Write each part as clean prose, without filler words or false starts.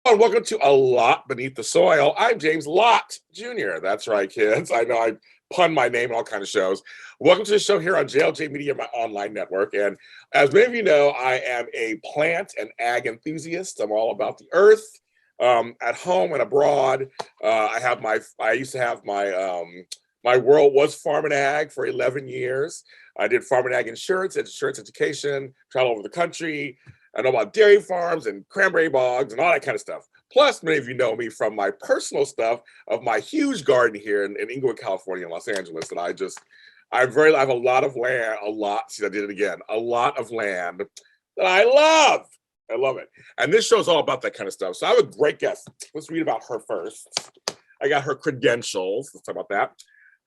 And welcome to A Lot Beneath the Soil. I'm James Lott Jr. That's right, kids. I know I pun my name in all kinds of shows. Welcome to the show here on JLJ Media, my online network. And as many of you know, I am a plant and ag enthusiast. I'm all about the earth, at home and abroad. I used to have my world was farm and ag for 11 years. I did farm and ag insurance education, travel over the country. I know about dairy farms and cranberry bogs and all that kind of stuff. Plus, many of you know me from my personal stuff of my huge garden here in Inglewood, California, in Los Angeles. And I have a lot of land, see, I did it again, a lot of land that I love. I love it. And this show's all about that kind of stuff. So I have a great guest. Let's read about her first. I got her credentials. Let's talk about that.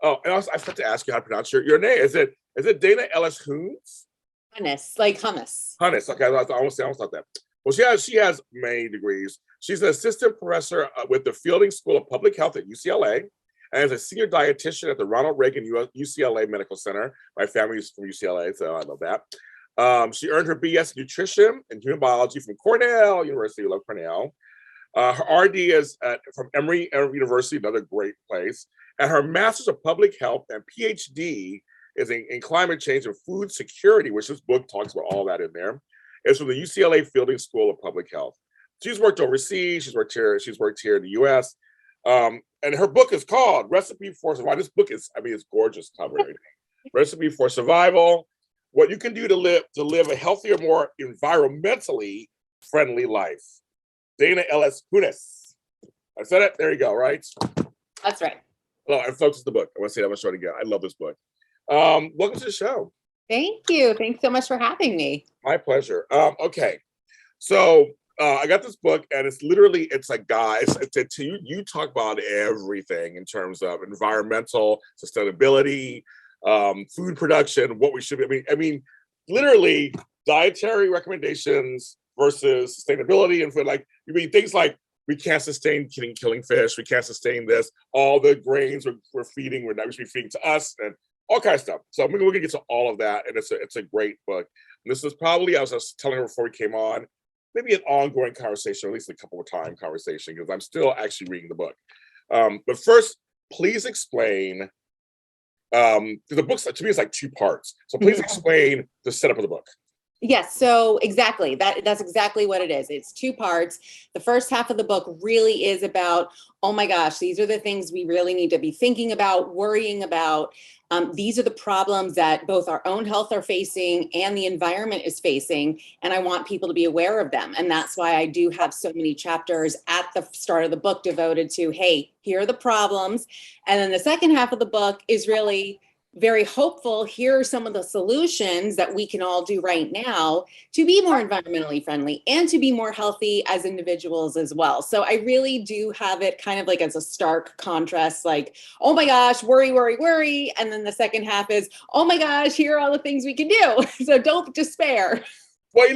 Oh, and also I forgot to ask you how to pronounce your name. Is it Dana Ellis Hunnes? Hunnes, like hummus. Hunnes. Okay, I almost thought that. Well, she has many degrees. She's an assistant professor with the Fielding School of Public Health at UCLA, and is a senior dietitian at the Ronald Reagan UCLA Medical Center. My family's from UCLA, so I love that. She earned her BS in Nutrition and Human Biology from Cornell University. I love Cornell. Her RD is from Emory University, another great place, and her Master's of Public Health and PhD is in climate change and food security, which this book talks about all that in there. It's from the UCLA Fielding School of Public Health. She's worked overseas. She's worked here in the U.S. And her book is called Recipe for Survival. This book is, it's gorgeous cover. Recipe for Survival: What You Can Do to live a healthier, more environmentally friendly life. Dana Ellis Hunnes. I said it. There you go. Right. That's right. Oh, and folks, it's the book. I want to say that much again. I love this book. Welcome to the show. Thank you. Thanks so much for having me. My pleasure. Okay. So I got this book, and it's like, guys, you talk about everything in terms of environmental sustainability, food production, what we should be. I mean, literally dietary recommendations versus sustainability and food. Like, things like we can't sustain killing fish. We can't sustain this. All the grains we're feeding, we should be feeding to us, and all kinds of stuff. So we're going to get to all of that, and it's a great book. And this is probably, I was telling her before we came on, maybe an ongoing conversation, or at least a couple of time conversation, because I'm still actually reading the book. But first, please explain, the book to me is like two parts. So please explain the setup of the book. Yes, so exactly. That's exactly what it is. It's two parts. The first half of the book really is about, oh my gosh, these are the things we really need to be thinking about, worrying about. These are the problems that both our own health are facing and the environment is facing, and I want people to be aware of them. And that's why I do have so many chapters at the start of the book devoted to, hey, here are the problems. And then the second half of the book is really very hopeful. Here are some of the solutions that we can all do right now to be more environmentally friendly and to be more healthy as individuals as well. So I really do have it kind of like as a stark contrast, like, oh my gosh, worry, worry, worry. And then the second half is, oh my gosh, here are all the things we can do. So don't despair. Well,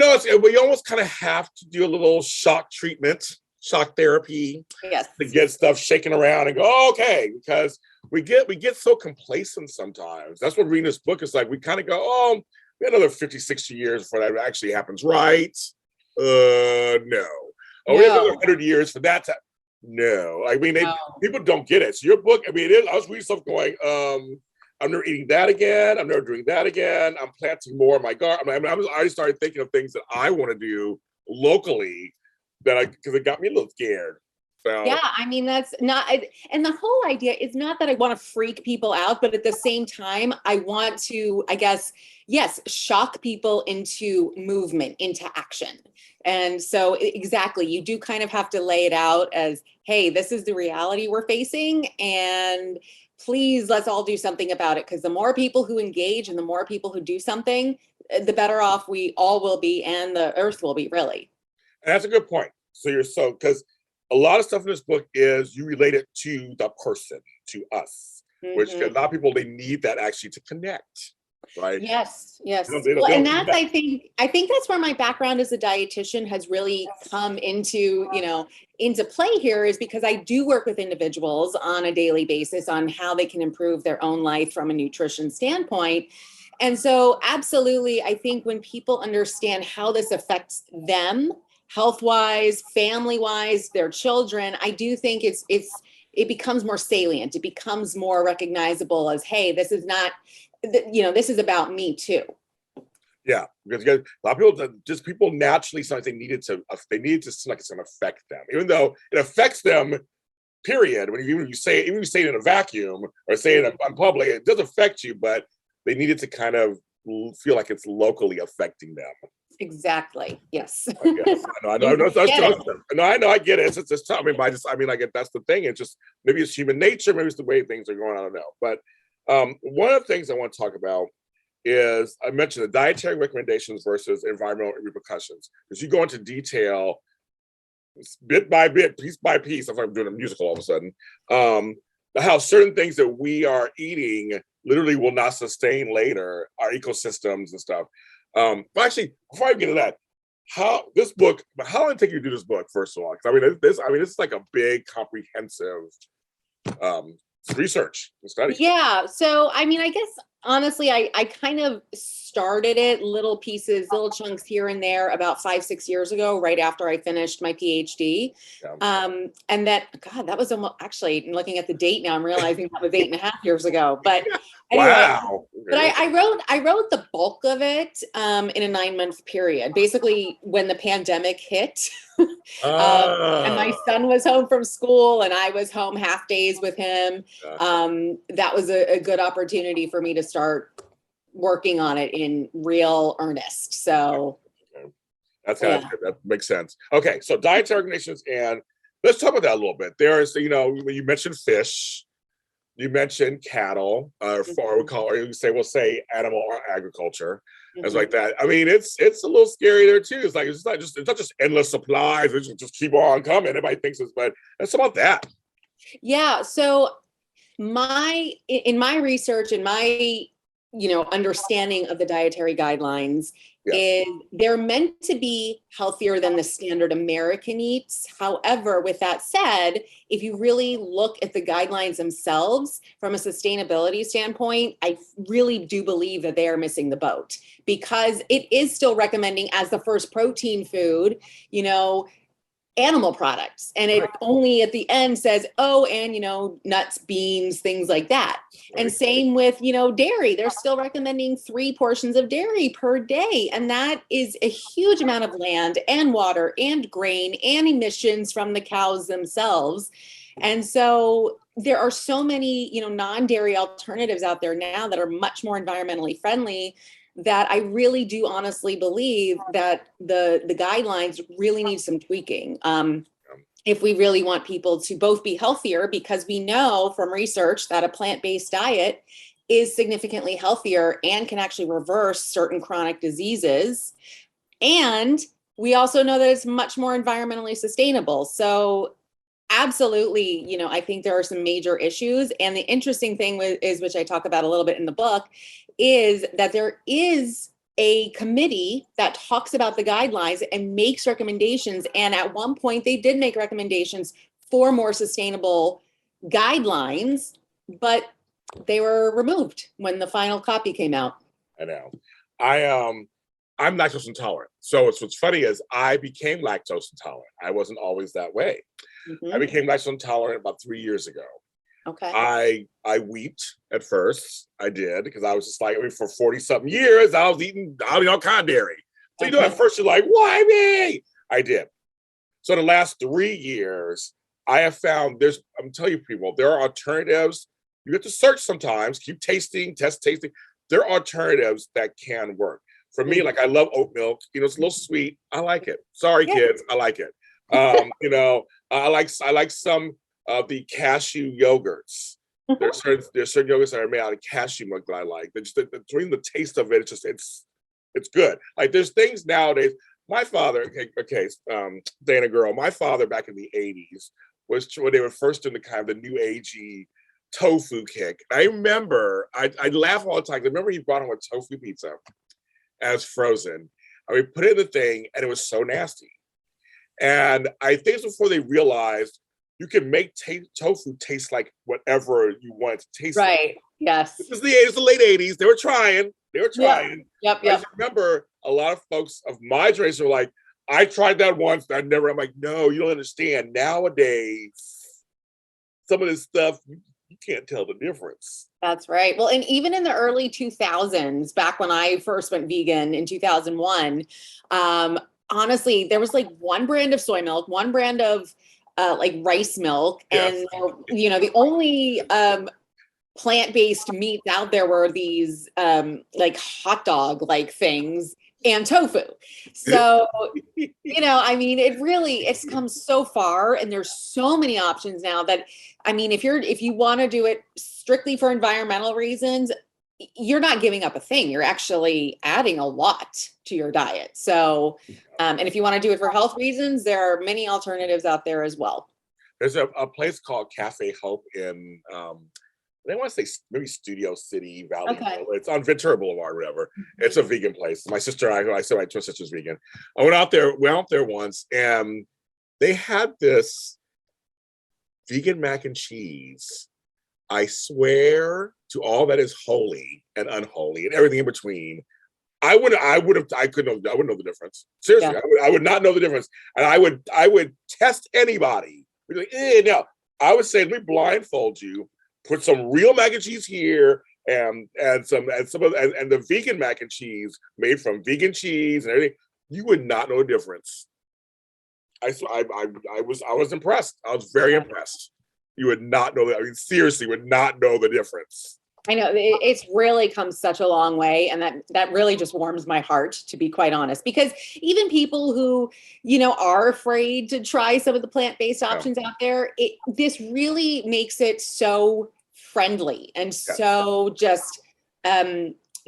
we almost kind of have to do a little shock therapy, yes, to get stuff shaken around and go, oh, okay, because we get so complacent sometimes. That's what reading this book is like. We kind of go, oh, we have another 50, 60 years before that actually happens, right? No. Oh, we have another 100 years for that to, no. People don't get it. So your book, I was reading stuff going, I'm never eating that again. I'm never doing that again. I'm planting more in my garden. I already started thinking of things that I want to do locally because it got me a little scared. So. Yeah, that's not, and the whole idea is not that I want to freak people out, but at the same time, I want to, I guess, yes, shock people into movement, into action. And so exactly, you do kind of have to lay it out as, hey, this is the reality we're facing, and please, let's all do something about it, because the more people who engage and the more people who do something, the better off we all will be, and the earth will be, really. And that's a good point. Because a lot of stuff in this book is you relate it to the person, to us, which a lot of people, they need that actually to connect, right? Yes. And that's, I think that's where my background as a dietitian has really come into play here, is because I do work with individuals on a daily basis on how they can improve their own life from a nutrition standpoint. And so absolutely, I think when people understand how this affects them, health-wise, family-wise, their children, I do think it becomes more salient. It becomes more recognizable as, hey, this is not, this is about me too. Yeah, because a lot of people naturally sometimes they needed to seem like it's going to affect them, even though it affects them. Period. Even when you say it in a vacuum or say it in public, it does affect you, but they needed to kind of feel like it's locally affecting them. Exactly. Yes. I guess. I know. I get it. It's just tough. I get that's the thing. It's just maybe it's human nature. Maybe it's the way things are going. I don't know. But one of the things I want to talk about is I mentioned the dietary recommendations versus environmental repercussions. Because you go into detail, bit by bit, piece by piece. I feel like I'm doing a musical all of a sudden. How certain things that we are eating literally will not sustain later our ecosystems and stuff. But actually, before I get to that, how long did it take you to do this book, first of all? Because this is like a big, comprehensive research and study. Yeah. So, I guess honestly, I kind of started it little pieces, little chunks here and there about 5-6 years ago, right after I finished my PhD. Yeah. And that was almost, actually, looking at the date now, I'm realizing that was 8.5 years ago. But anyway, wow. But I wrote the bulk of it in a 9-month period, basically when the pandemic hit. And my son was home from school and I was home half days with him. That was a good opportunity for me to start working on it in real earnest. So that makes sense. Okay, so dietary recommendations, and let's talk about that a little bit. There's, when you mentioned fish, you mentioned cattle, or we'll say animal or agriculture, things like that. It's a little scary there too. It's not just endless supplies. It's just keep on coming. Everybody thinks but it's about that. Yeah. So in my research and my understanding of the dietary guidelines, is they're meant to be healthier than the standard American eats. However, with that said, if you really look at the guidelines themselves from a sustainability standpoint, I really do believe that they are missing the boat, because it is still recommending as the first protein food, animal products. And it only at the end says, and, nuts, beans, things like that. And same with, dairy. They're still recommending 3 portions of dairy per day. And that is a huge amount of land and water and grain and emissions from the cows themselves. And so there are so many, non-dairy alternatives out there now that are much more environmentally friendly, that I really do honestly believe that the guidelines really need some tweaking. If we really want people to both be healthier, because we know from research that a plant-based diet is significantly healthier and can actually reverse certain chronic diseases. And we also know that it's much more environmentally sustainable. So absolutely, I think there are some major issues. And the interesting thing is, which I talk about a little bit in the book, is that there is a committee that talks about the guidelines and makes recommendations. And at one point, they did make recommendations for more sustainable guidelines, but they were removed when the final copy came out. I know. I'm lactose intolerant. So what's funny is I became lactose intolerant. I wasn't always that way. I became lactose intolerant about 3 years ago. Okay. I weeped at first. I did, because I was just like, for 40-something years, I was eating all kind of dairy. So at first you're like, why me? I did. So the last 3 years, I have found I'm telling you people, there are alternatives. You have to search sometimes, keep tasting, test tasting. There are alternatives that can work. For me, like I love oat milk. It's a little sweet. I like it. Sorry, kids, I like it. I like some of the cashew yogurts. There's certain yogurts that are made out of cashew milk that I like. Between the taste of it, it's good. Like there's things nowadays. My father, Dana girl, my father back in the 80s was when they were first doing the kind of the new agey tofu kick. I remember, I laugh all the time. I remember he brought home a tofu pizza as frozen. I mean, put it in the thing, and it was so nasty. And I think it's before they realized you can make tofu taste like whatever you want it to taste like. Right. Yes. This is the late 80s. They were trying. Yep. I just remember a lot of folks of my generation were like, I tried that once. I'm like, no, you don't understand. Nowadays, some of this stuff, you can't tell the difference. That's right. Well, and even in the early 2000s, back when I first went vegan in 2001, honestly, there was like one brand of soy milk, one brand of like rice milk, Yes. and the only plant-based meats out there were these like hot dog like things and tofu. So I mean, it's come so far, and there's so many options now that, I mean, if you want to do it strictly for environmental reasons, you're not giving up a thing. You're actually adding a lot to your diet. So, and if you want to do it for health reasons, there are many alternatives out there as well. There's a place called Cafe Hope in, they want to say maybe Studio City, Valley. Okay. It's on Ventura Boulevard, whatever. It's a vegan place. My sister and I said my twin sister's vegan. I went out there once, and they had this vegan mac and cheese. I swear to all that is holy and unholy and everything in between. I wouldn't know the difference. Seriously, yeah. I would not know the difference. And I would test anybody. Be like, no. I would say, let me blindfold you, put some real mac and cheese here, and the vegan mac and cheese made from vegan cheese and everything. You would not know the difference. I was impressed. I was very impressed. You would not know that. I mean, seriously, would not know the difference. I know it's really come such a long way, and that really just warms my heart, to be quite honest, because even people who, are afraid to try some of the plant-based options out there, this really makes it so friendly and so just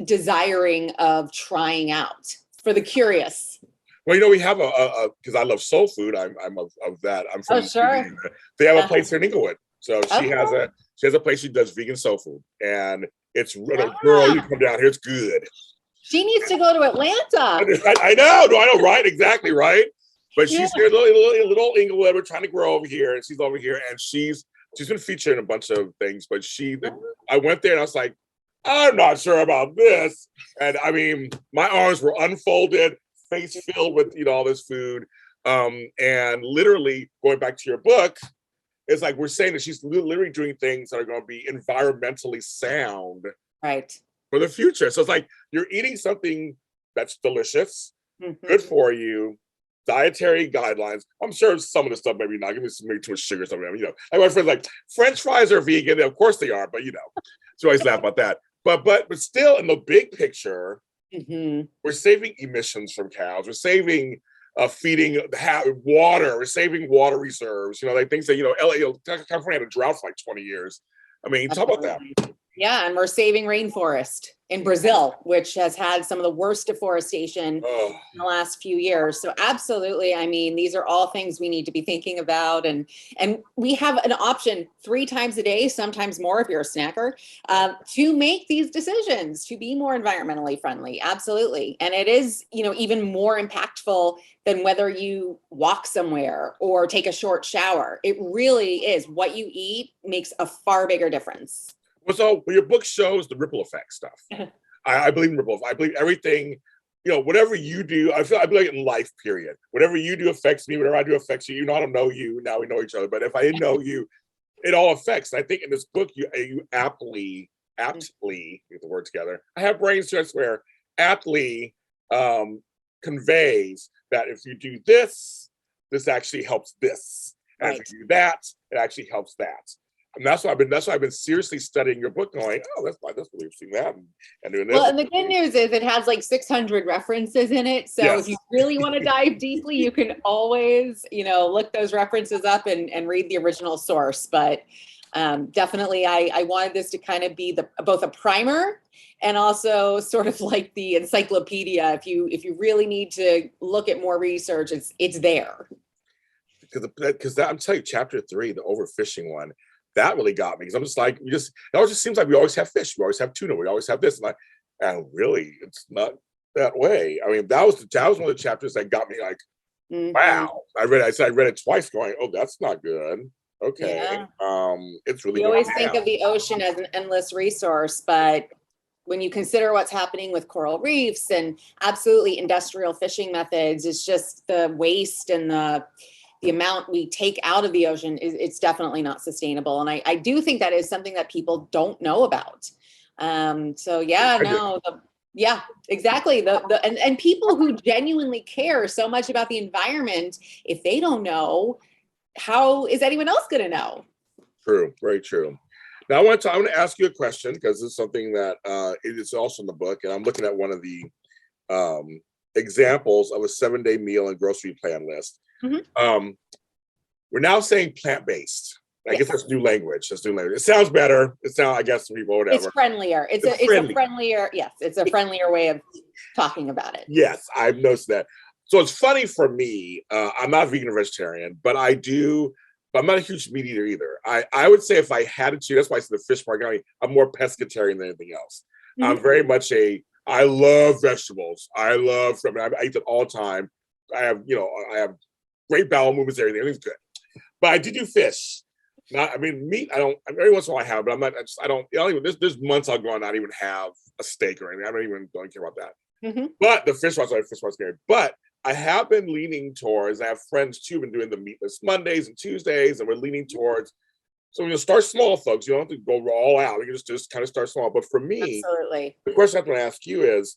desiring of trying out for the curious. Well, we have because I love soul food. I'm of that. I'm from. Oh, sure. They have a place here in Inglewood, so she has a place. She does vegan soul food, and it's girl. You come down here, it's good. She needs to go to Atlanta. I know, right? Exactly, right. But she's here, little Inglewood. We're trying to grow over here, and she's over here, and she's been featured in a bunch of things. But I went there, and I was like, I'm not sure about this. And I mean, my arms were unfolded, face filled with all this food, and literally going back to your book, it's like we're saying that she's literally doing things that are going to be environmentally sound, right, for the future. So it's like you're eating something that's delicious, good for you, dietary guidelines. I'm sure some of the stuff maybe not. Give me too much sugar or something. Like my friends like French fries are vegan. Of course they are, but so I always laugh about that. But still, in the big picture, we're saving emissions from cows. We're saving feeding water. We're saving water reserves. Like things that LA, California had a drought for like 20 years. I mean, talk about that. Yeah, and we're saving rainforest in Brazil, which has had some of the worst deforestation in the last few years. So absolutely, I mean, these are all things we need to be thinking about. And we have an option 3 times a day, sometimes more if you're a snacker, to make these decisions, to be more environmentally friendly. Absolutely. And it is, even more impactful than whether you walk somewhere or take a short shower. It really is. What you eat makes a far bigger difference. So your book shows the ripple effect stuff. I believe in ripple. I believe everything, whatever you do, I believe in life, period. Whatever you do affects me. Whatever I do affects you. I don't know you. Now we know each other. But if I didn't know you, it all affects. I think in this book, you aptly, get the word together. I have brains too, I swear. Aptly conveys that if you do this actually helps this. And if you do that, it actually helps that. And that's why I've been seriously studying your book, going, that's really interesting, that and doing this. Well, and the good news is it has like 600 references in it. So if you really want to dive deeply, you can always, look those references up and read the original source. But definitely, I wanted this to kind of be both a primer and also sort of like the encyclopedia. If you really need to look at more research, it's there. Because I'm telling you, chapter 3, the overfishing one. That really got me, because I'm just like, it just seems like we always have fish, we always have tuna, we always have this, and really, it's not that way. I mean, that was one of the chapters that got me like, wow. I read it twice, going, that's not good. Okay, it's really. We always think of the ocean as an endless resource, but when you consider what's happening with coral reefs and absolutely industrial fishing methods, it's just the waste and the amount we take out of the ocean it's definitely not sustainable. And I do think that is something that people don't know about. So yeah, no, yeah, exactly. And people who genuinely care so much about the environment, if they don't know, how is anyone else going to know? True, very true. Now I want to ask you a question, because it's something that it is also in the book, and I'm looking at one of the examples of a 7-day meal and grocery plan list. Mm-hmm. We're now saying plant-based. I guess that's new language. That's new language. It sounds better. It sounds, I guess, to people, whatever. It's friendlier. It's a friendlier. Yes, it's a friendlier way of talking about it. Yes, I've noticed that. So it's funny for me. I'm not vegan or vegetarian, but I do. But I'm not a huge meat eater either. I would say if I had to, that's why I said the fish part. I'm more pescatarian than anything else. Mm-hmm. I'm very much I love vegetables. I eat them all the time. I have great bowel movements, everything's good. But I do fish. Meat, every once in a while I have, but I'm not, I don't even, there's months I'll go and not even have a steak or anything. I don't care about that. Mm-hmm. But the fish ones, but I have been leaning towards, I have friends too, been doing the meatless Mondays and Tuesdays, and we're leaning towards, so start small, folks. You don't have to go all out. You can just kind of start small. But for me, absolutely, the question I'm going to ask you is,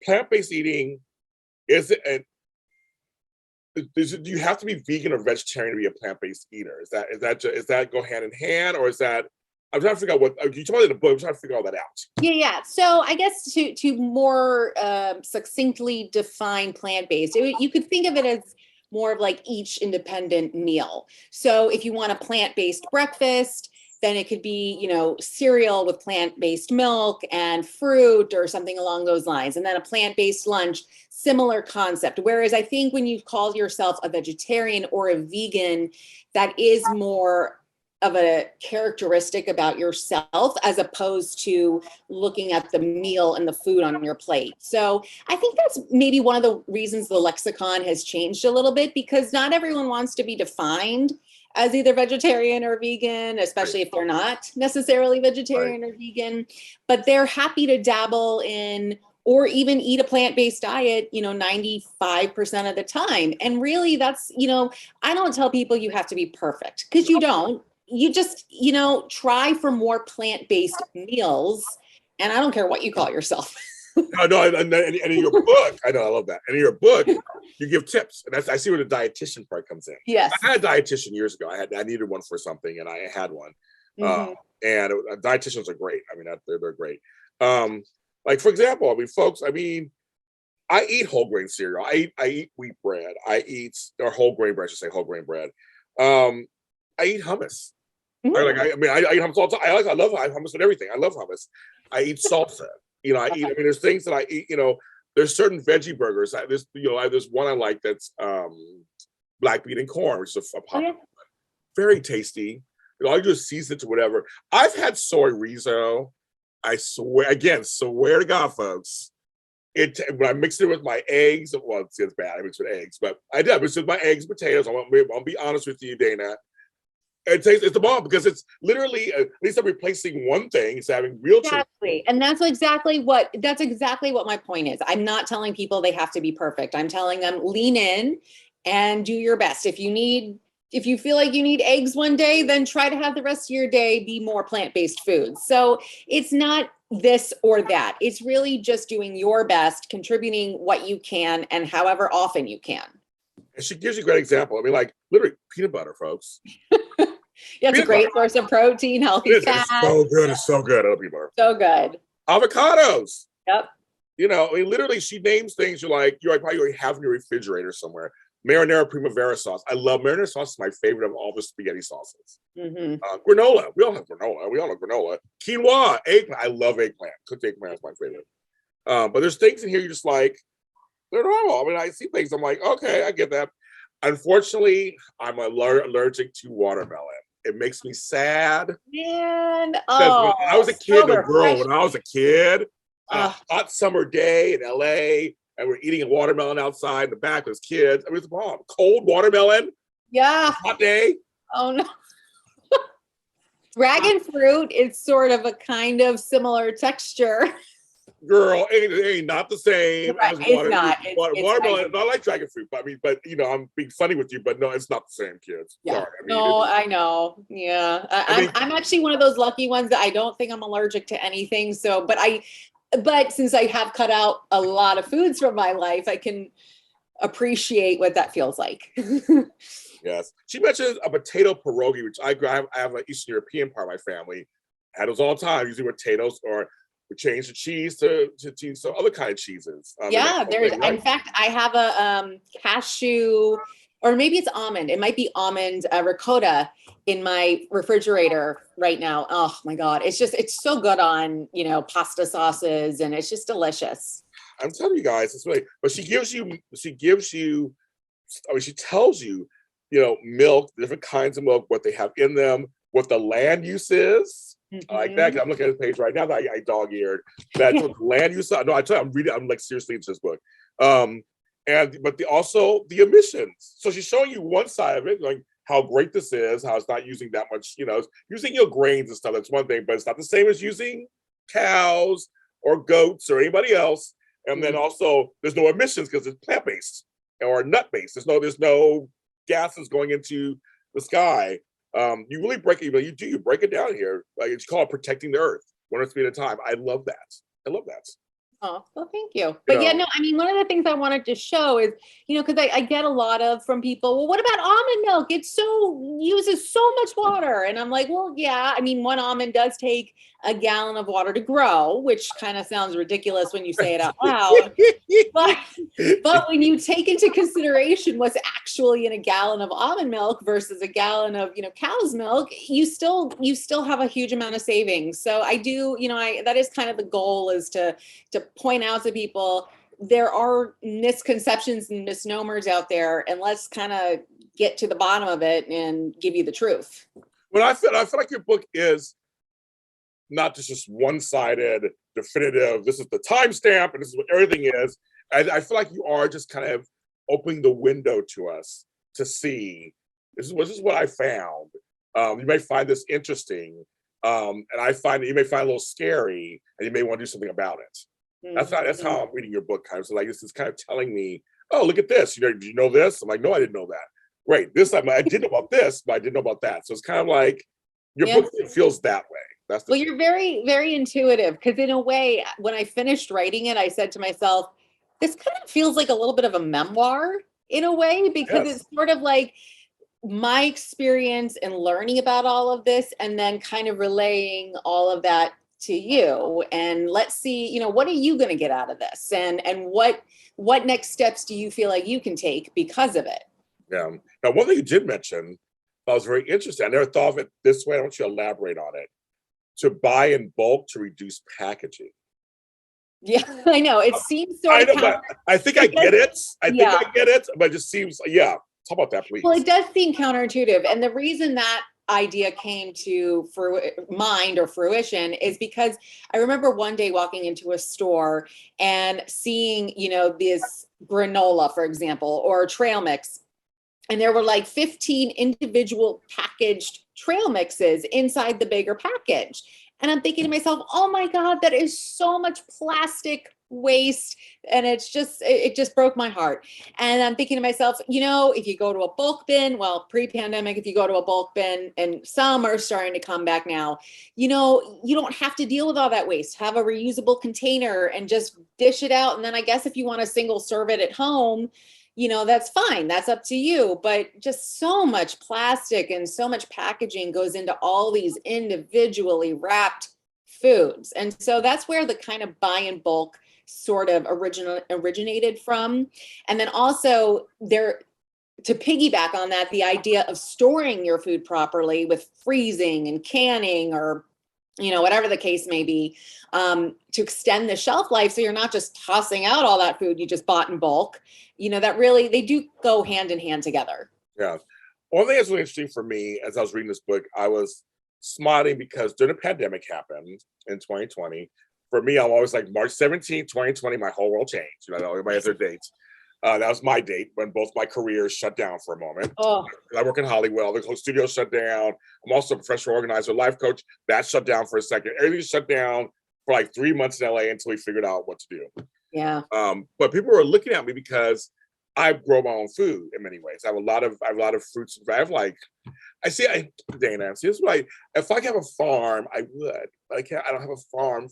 plant-based eating, do you have to be vegan or vegetarian to be a plant-based eater? Is that go hand in hand, or is that? I'm trying to figure out what you told me in the book. I'm trying to figure all that out. Yeah. So I guess to more succinctly define plant-based, you could think of it as more of like each independent meal. So if you want a plant-based breakfast, then it could be, cereal with plant-based milk and fruit or something along those lines. And then a plant-based lunch, similar concept. Whereas I think when you call yourself a vegetarian or a vegan, that is more of a characteristic about yourself as opposed to looking at the meal and the food on your plate. So I think that's maybe one of the reasons the lexicon has changed a little bit, because not everyone wants to be defined as either vegetarian or vegan, especially if they're not necessarily vegetarian or vegan, but they're happy to dabble in or even eat a plant-based diet, 95% of the time. And really that's, I don't tell people you have to be perfect, because you don't. You just, try for more plant-based meals, and I don't care what you call yourself. No, and in your book, I love that. And in your book, you give tips, and I see where the dietitian part comes in. Yes, I had a dietitian years ago. I needed one for something, and I had one. Mm-hmm. And dietitians are great. They're great. Like for example, folks. I eat whole grain cereal. I eat wheat bread. Or whole grain bread. I should say whole grain bread. I eat hummus. Mm-hmm. I eat hummus all the time. I love hummus with everything. I love hummus. I eat salsa. There's things that I eat. There's certain veggie burgers. There's one I like that's black bean and corn, which is a popular one. Very tasty. All you do is season it to whatever. I've had soy risotto. I swear to God, folks. When I mixed it with my eggs, it's bad. I mixed with eggs, but I did. I mixed it with my eggs, potatoes. I'll be honest with you, Dana. It's the bomb, because it's literally, at least I'm replacing one thing. It's having real exactly. And that's exactly what my point is. I'm not telling people they have to be perfect. I'm telling them lean in and do your best. If you feel like you need eggs one day, then try to have the rest of your day be more plant-based foods. So it's not this or that. It's really just doing your best, contributing what you can and however often you can. And she gives you a great example. Literally peanut butter, folks. Yeah, it's a great source of protein, healthy fat. It's so good. I love peanut butter. So good. Avocados. Yep. Literally she names things you're probably already have in your refrigerator somewhere. Marinara primavera sauce. I love marinara sauce. It's my favorite of all the spaghetti sauces. Mm-hmm. Granola. We all have granola. Quinoa. Eggplant. I love eggplant. Cooked eggplant is my favorite. But there's things in here you're just like, they're normal. I see things. I'm like, okay, I get that. Unfortunately, I'm allergic to watermelon. It makes me sad. Man, when I was a kid, when I was a kid, a hot summer day in LA, and we're eating a watermelon outside in the back with kids. It's a bomb. Cold watermelon. Yeah. Hot day. Oh no. Dragon fruit is sort of a kind of similar texture. Girl, ain't not the same Right. as It's not. watermelon. I like dragon fruit, but I mean, but I'm being funny with you, but no, it's not the same, kids. Yeah. Sorry. I mean, No, I know. Yeah. I'm actually one of those lucky ones that I don't think I'm allergic to anything. So, but since I have cut out a lot of foods from my life, I can appreciate what that feels like. yes. She mentioned a potato pierogi, which I have an Eastern European part of my family. Had those all the time, usually with potatoes, or we change the cheese to cheese, so other kind of cheeses. Yeah, there's, right? in fact, I have a cashew, or maybe it's almond. It might be almond ricotta in my refrigerator right now. Oh my God. It's so good on, pasta sauces, and it's just delicious. I'm telling you guys, it's really, but she tells you, milk, different kinds of milk, what they have in them, what the land use is. I like that. 'Cause I'm looking at the page right now that I dog-eared. That land use. No, I tell you, I'm reading. I'm like seriously into this book. But also the emissions. So she's showing you one side of it, like how great this is, how it's not using that much. Using your grains and stuff. That's one thing, but it's not the same as using cows or goats or anybody else. And then also, there's no emissions because it's plant-based or nut-based. There's no gases going into the sky. You really break it. You break it down here. Like it's called protecting the earth, one earth at a time. I love that. Oh, well, thank you. But yeah, no, I mean, one of the things I wanted to show is, because I get a lot of from people, well, what about almond milk? It uses so much water. And I'm like, well, yeah, I mean, one almond does take a gallon of water to grow, which kind of sounds ridiculous when you say it out loud. But when you take into consideration what's actually in a gallon of almond milk versus a gallon of, cow's milk, you still have a huge amount of savings. So I do, that is kind of the goal, is to point out to people there are misconceptions and misnomers out there, and let's kind of get to the bottom of it and give you the truth. Well, I feel like your book is not just one-sided, definitive. This is the timestamp, and this is what everything is. I feel like you are just kind of opening the window to us to see. This is what I found. You may find this interesting, and I find that you may find it a little scary, and you may want to do something about it. That's how I'm reading your book, kind of. So like, this is kind of telling me, oh, look at this. Did you know this? I'm like, no, I didn't know that. Great. I did know about this, but I didn't know about that. So it's kind of like your book feels that way. Well, you're very, very intuitive, because in a way, when I finished writing it, I said to myself, this kind of feels like a little bit of a memoir in a way, because it's sort of like my experience in learning about all of this, and then kind of relaying all of that to you. And let's see, what are you going to get out of this? And what next steps do you feel like you can take because of it? Yeah. Now, one thing you did mention that was very interesting. I never thought of it this way. I want you to elaborate on it. To buy in bulk to reduce packaging. Yeah, I know. It seems sort of I think I get it. I get it, but it just seems, talk about that, please. Well, it does seem counterintuitive. And the reason that idea came to mind or fruition is because I remember one day walking into a store and seeing, this granola, for example, or trail mix. And there were like 15 individual packaged trail mixes inside the bigger package. And I'm thinking to myself, oh my God, that is so much plastic waste. And it just broke my heart. And I'm thinking to myself, if you go to a bulk bin, well, pre-pandemic, if you go to a bulk bin, and some are starting to come back now, you don't have to deal with all that waste. Have a reusable container and just dish it out. And then I guess if you want to single serve it at home, that's fine. That's up to you. But just so much plastic and so much packaging goes into all these individually wrapped foods. And so that's where the kind of buy in bulk sort of originated from. And then also to piggyback on that, the idea of storing your food properly with freezing and canning, or whatever the case may be, to extend the shelf life. So you're not just tossing out all that food you just bought in bulk, that really, they do go hand in hand together. Yeah. One thing that's really interesting for me, as I was reading this book, I was smiling because during the pandemic happened in 2020, for me, I'm always like March 17th, 2020, my whole world changed. Everybody has their dates. That was my date when both my careers shut down for a moment. Oh, I work in Hollywood. The whole studio shut down. I'm also a professional organizer, life coach. That shut down for a second. Everything shut down for like 3 months in LA until we figured out what to do. yeah. But people were looking at me because I grow my own food in many ways. I have a lot of fruits. I have like, Dana, see, this is why, if I could have a farm, I would. But I don't have a farm.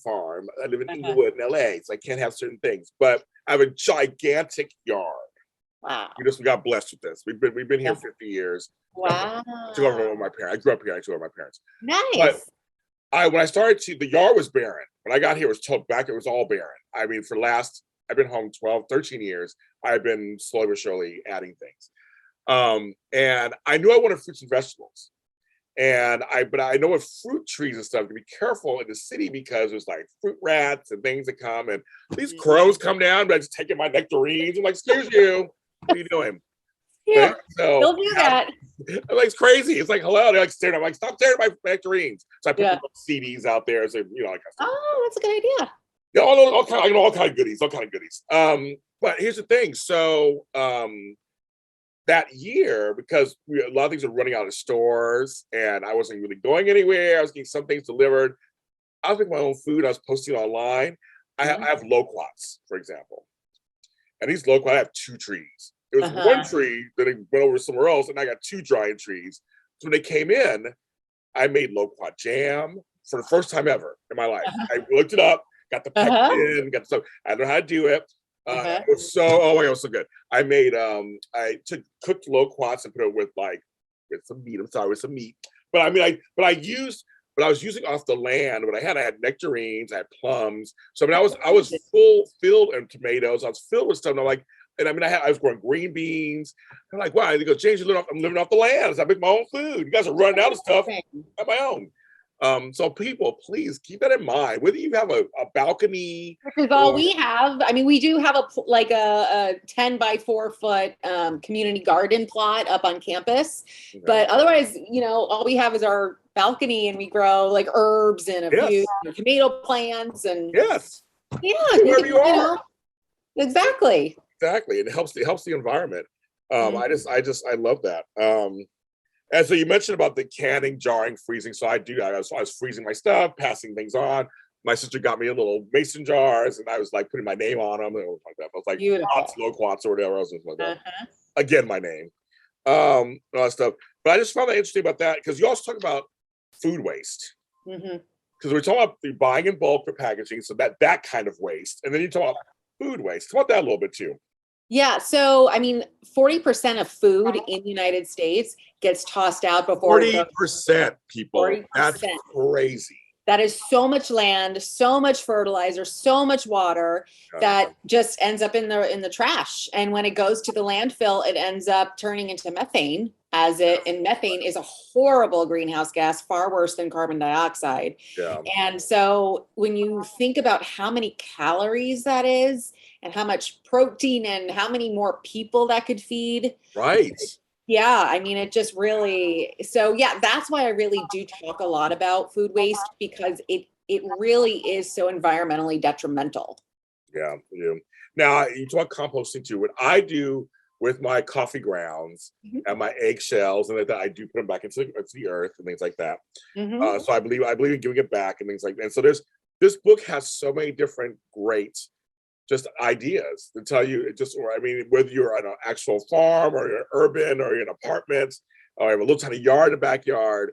I live in Inglewood in LA, so I can't have certain things. But I have a gigantic yard. Wow. We got blessed with this. We've been here 50 years. Wow. I took over with my parents. I grew up here. I took over my parents. Nice. But when I started the yard was barren. When I got here, it was all barren. I mean, I've been home 13 years. I've been slowly but surely adding things. And I knew I wanted fruits and vegetables. But I know with fruit trees and stuff, to be careful in the city because there's like fruit rats and things that come, and these crows come down, but I just taking my nectarines. I'm like, excuse you, what are you doing? Yeah, so they'll do that. I'm like, it's crazy. It's like, hello, they're like staring. I'm like, stop staring at my nectarines. So I put CDs out there, so like. Oh, that's a good idea. Yeah, all kind of goodies. But here's the thing. So that year, because a lot of things are running out of stores and I wasn't really going anywhere, I was getting some things delivered. I was making my own food. I was posting online. I have loquats, for example. And these loquats, I have 2 trees. It was one tree that it went over somewhere else, and I got 2 giant trees. So when they came in, I made loquat jam for the first time ever in my life. I looked it up, got the pectin, got the stuff. I don't know how to do it. It was oh my God, it was so good. I made I took cooked loquats and put it with some meat. I'm sorry, with some meat. But I mean, but I was using off the land. What I had nectarines, I had plums. So I mean, I was filled and tomatoes. I was filled with stuff. And I'm like, and I mean, I was growing green beans. I'm like, wow, they go, James, I'm living off the land. So I make my own food. You guys are running out of stuff. I have my own. So people, please keep that in mind. Whether you have a balcony, which is all we have. I mean, we do have a 10 by 4 foot community garden plot up on campus, but otherwise, all we have is our balcony, and we grow like herbs and a few tomato plants and wherever you are. Exactly. It helps the environment. I love that. And so you mentioned about the canning, jarring, freezing. So I was freezing my stuff, passing things on. My sister got me a little mason jars, and I was like putting my name on them. And it was like that. I was like loquats or whatever else. Like that. Again, my name. All that stuff. But I just found that interesting about that, because you also talk about food waste. Because we're talking about buying in bulk for packaging, so that kind of waste. And then you talk about food waste. Talk about that a little bit too. Yeah. So, I mean, 40% of food in the United States gets tossed out before 40%, people. 40%. That's crazy. That is so much land, so much fertilizer, so much water that just ends up in the trash. And when it goes to the landfill, it ends up turning into methane, and methane is a horrible greenhouse gas, far worse than carbon dioxide. Yeah. And so when you think about how many calories that is, and how much protein and how many more people that could feed. Right. Yeah, I mean, it just really, that's why I really do talk a lot about food waste, because it really is so environmentally detrimental. Yeah. Now, you talk composting too. What I do with my coffee grounds and my eggshells and that, I do put them back into the earth and things like that. So I believe in giving it back and things like that. And so this book has so many different great just ideas to tell you, whether you're on an actual farm or you're urban or you're in an apartment or you have a little tiny yard, a backyard.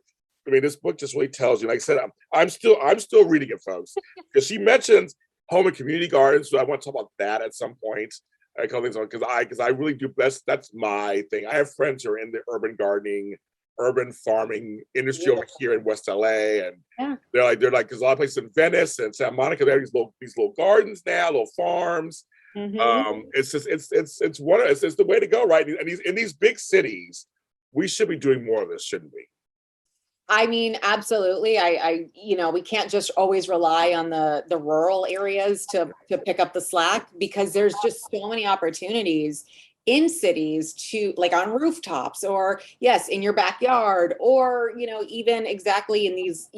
I mean, this book just really tells you. Like I said, I'm still reading it, folks, because she mentions home and community gardens. So I want to talk about that at some point. I call things on because I really do best. That's my thing. I have friends who are in the urban gardening, urban farming industry over here in West LA, and they're like because a lot of places in Venice and Santa Monica, they have these little gardens now, little farms. It's just it's the way to go, right? And in these big cities, we should be doing more of this, shouldn't we? I mean, absolutely. We can't just always rely on the rural areas to pick up the slack, because there's just so many opportunities in cities to, like, on rooftops, or in your backyard, or, even exactly in these,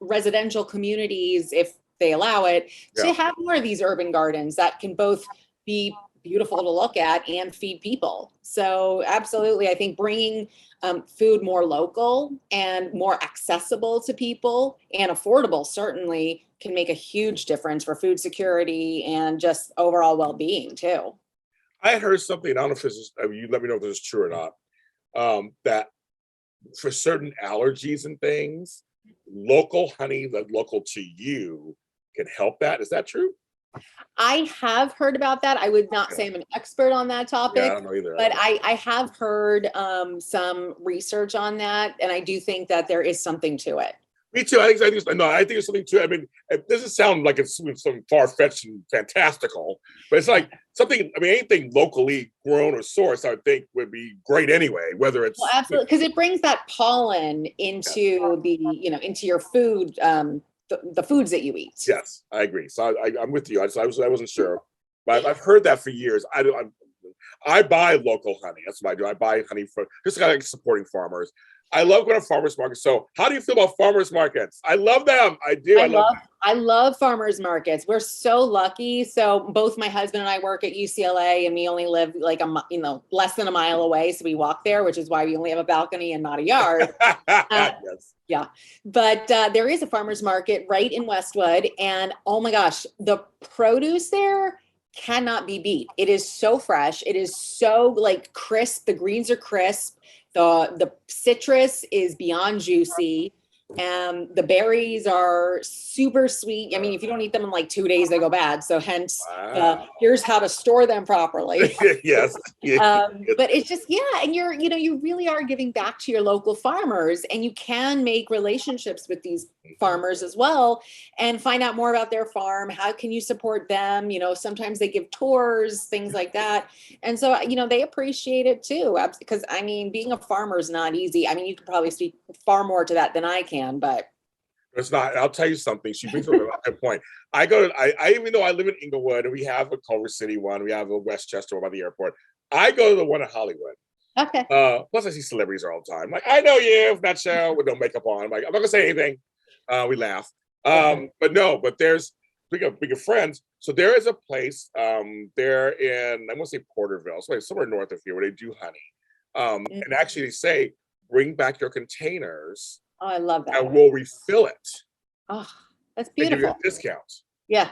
residential communities, if they allow it, to have more of these urban gardens that can both be beautiful to look at and feed people. So absolutely, I think bringing food more local and more accessible to people and affordable certainly can make a huge difference for food security and just overall well-being too. I had heard something, I don't know if this is, you let me know if this is true or not, that for certain allergies and things, local honey that's local to you can help that. Is that true? I have heard about that. I would not Yeah. say I'm an expert on that Yeah, I topic, don't know either. but I have heard some research on that, and I do think that there is something to it. Me too. I think it's something too. I mean, it doesn't sound like it's some far-fetched and fantastical, but it's like something, I mean, anything locally grown or sourced, I would think would be great anyway, whether Well, it's absolutely, because it brings that pollen into the, into your food, the foods that you eat. yes, I agree. So I'm with you. I wasn't sure, but I've heard that for years. I buy local honey. That's what I do. I buy honey from just kind of like supporting farmers. I love going to farmers markets. So how do you feel about farmers markets? I love them. I do. I love farmers markets. We're so lucky. So both my husband and I work at UCLA, and we only live like less than a mile away. So we walk there, which is why we only have a balcony and not a yard. Yes. Yeah, but there is a farmers market right in Westwood, and oh my gosh, the produce there cannot be beat. It is so fresh. It is so like crisp. The greens are crisp. The citrus is beyond juicy. The berries are super sweet. I mean, if you don't eat them in like 2 days, they go bad. So hence, Wow. here's how to store them properly. Yes. But it's just, yeah. And you really are giving back to your local farmers, and you can make relationships with these farmers as well and find out more about their farm. How can you support them? Sometimes they give tours, things like that. And so, they appreciate it too, because I mean, being a farmer is not easy. I mean, you could probably speak far more to that than I can, but It's not. I'll tell you something. She brings up a good point. I even though I live in Inglewood and we have a Culver City one, we have a Westchester one by the airport. I go to the one in Hollywood. okay. Plus, I see celebrities there all the time. Like, I know you, that show with no makeup on. I'm like, I'm not gonna say anything. We laugh. But there's speaking of friends. So there is a place. They're in, I want to say Porterville, so somewhere north of here, where they do honey. And actually, they say bring back your containers. Oh, I love that. And we'll refill it. Oh, that's They give you beautiful. a discount. Yeah.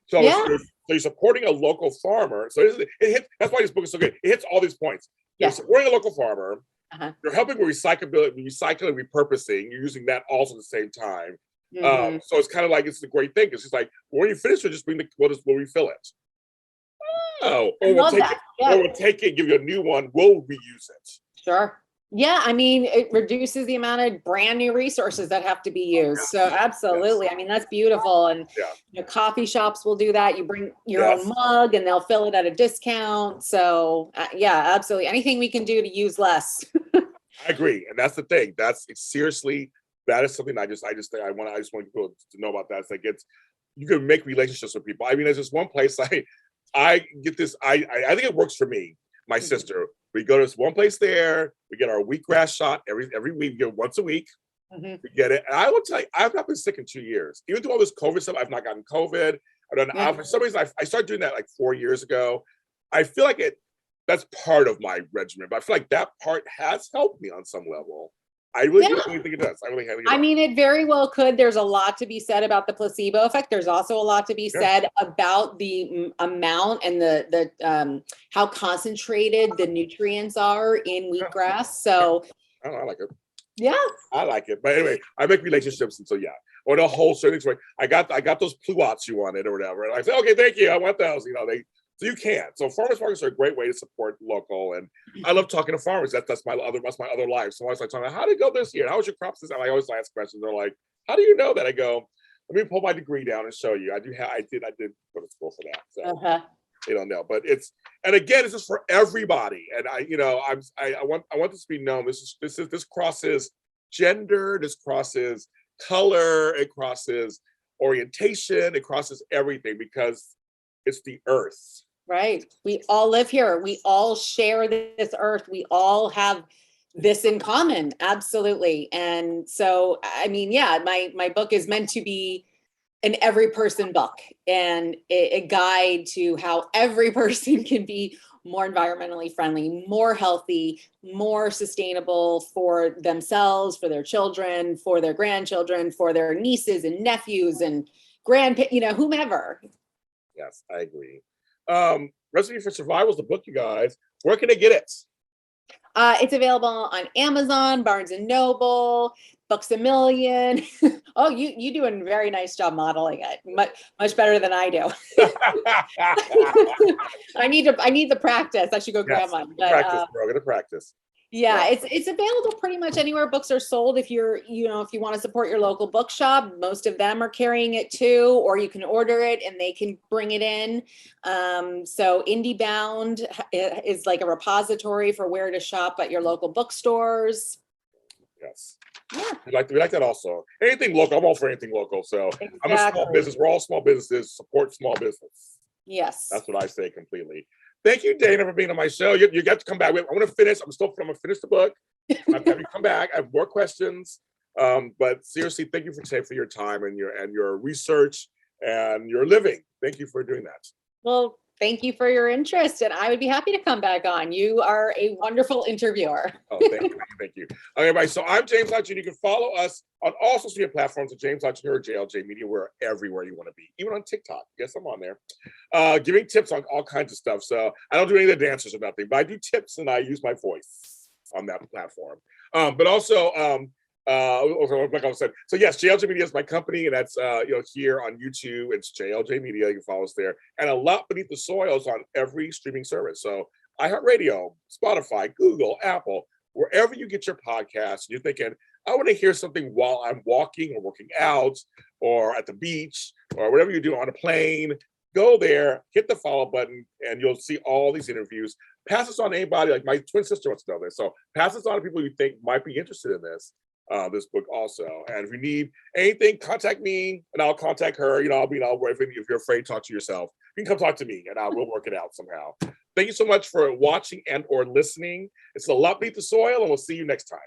So, Yeah. so you're supporting a local farmer. So it hits, that's why this book is so good. It hits all these points. You're Yeah. supporting a local farmer. Uh-huh. You're helping with recycling and repurposing. You're using that also at the same time. So it's kind of like, it's a great thing. It's just like, when you finish it, just we'll refill it. Oh, or we'll take it, Yeah. or we'll take it, give you a new one. We'll reuse it. Sure. Yeah, I mean, it reduces the amount of brand new resources that have to be used. So absolutely. I mean, that's beautiful. And coffee shops will do that. You bring your own mug and they'll fill it at a discount. So yeah, absolutely. Anything we can do to use less. I agree. And that's the thing. Seriously, that is something I just think I just want people to know about that. It's like you can make relationships with people. I mean, there's this one place I get this, I think it works for me, my sister. We go to this one place there. We get our wheatgrass shot every week. We get it once a week. We get it. And I will tell you, I've not been sick in 2 years. Even through all this COVID stuff, I've not gotten COVID. For some reason, I started doing that like 4 years ago. I feel like that's part of my regimen, but I feel like that part has helped me on some level. I really think it does. I mean, it very well could. There's a lot to be said about the placebo effect. There's also a lot to be said about the amount and the how concentrated the nutrients are in wheatgrass. So I like it. Yeah, I like it. But anyway, I make relationships, and so or the whole certain way. I got those pluots you wanted or whatever, and I said, okay, thank you. I want those. So you can. So farmers markets are a great way to support local, and I love talking to farmers. That's my other life. So I was like talking about, how did it go this year? How was your crops this? And I always ask questions. They're like, how do you know that? I go, let me pull my degree down and show you. I did go to school for that. So they don't know, but and again, it's just for everybody. And I want this to be known. This crosses gender. This crosses color. It crosses orientation. It crosses everything because it's the earth. Right. We all live here. We all share this earth. We all have this in common. Absolutely. And so, I mean, my book is meant to be an every person book and a guide to how every person can be more environmentally friendly, more healthy, more sustainable for themselves, for their children, for their grandchildren, for their nieces and nephews and whomever. Yes, I agree. Recipe for Survival is the book, you guys. Where can they get it? It's available on Amazon, Barnes and Noble, Books a Million. Oh, you do a very nice job modeling it. Much better than I do. I need the practice. I should go grab one. But, practice, bro. Gonna practice. Yeah, it's available pretty much anywhere books are sold. If if you want to support your local bookshop, most of them are carrying it too, or you can order it and they can bring it in. So IndieBound is like a repository for where to shop at your local bookstores. Yes. Yeah. We like that also. Anything local, I'm all for anything local. So exactly. I'm a small business. We're all small businesses. Support small business. Yes. That's what I say completely. Thank you, Dana, for being on my show. You got to come back. I'm going to finish. I'm going to finish the book. I'm going to come back. I have more questions. But seriously, thank you for your time and your research and your living. Thank you for doing that. Well, thank you for your interest, and I would be happy to come back on. You are a wonderful interviewer. Oh, thank you. Okay, everybody. So I'm James Lott Jr. You can follow us on all social media platforms at James Lott Jr. or JLJ Media. We're everywhere you want to be, even on TikTok. Yes, I'm on there. Giving tips on all kinds of stuff. So I don't do any of the dancers or nothing, but I do tips and I use my voice on that platform. But also, like I said, so yes, JLJ Media is my company, and that's here on YouTube. It's JLJ Media. You can follow us there, and A Lot Beneath the Soil is on every streaming service. So iHeartRadio, Spotify, Google, Apple, wherever you get your podcasts. You're thinking, I want to hear something while I'm walking or working out or at the beach or whatever you do on a plane. Go there, hit the follow button, and you'll see all these interviews. Pass this on to anybody. Like my twin sister wants to know this, so pass this on to people you think might be interested in this book also. And if you need anything, contact me, and I'll contact her. If you're afraid, talk to yourself. You can come talk to me, and we'll work it out somehow. Thank you so much for watching and or listening. It's A Lot Beneath the Soil, and we'll see you next time.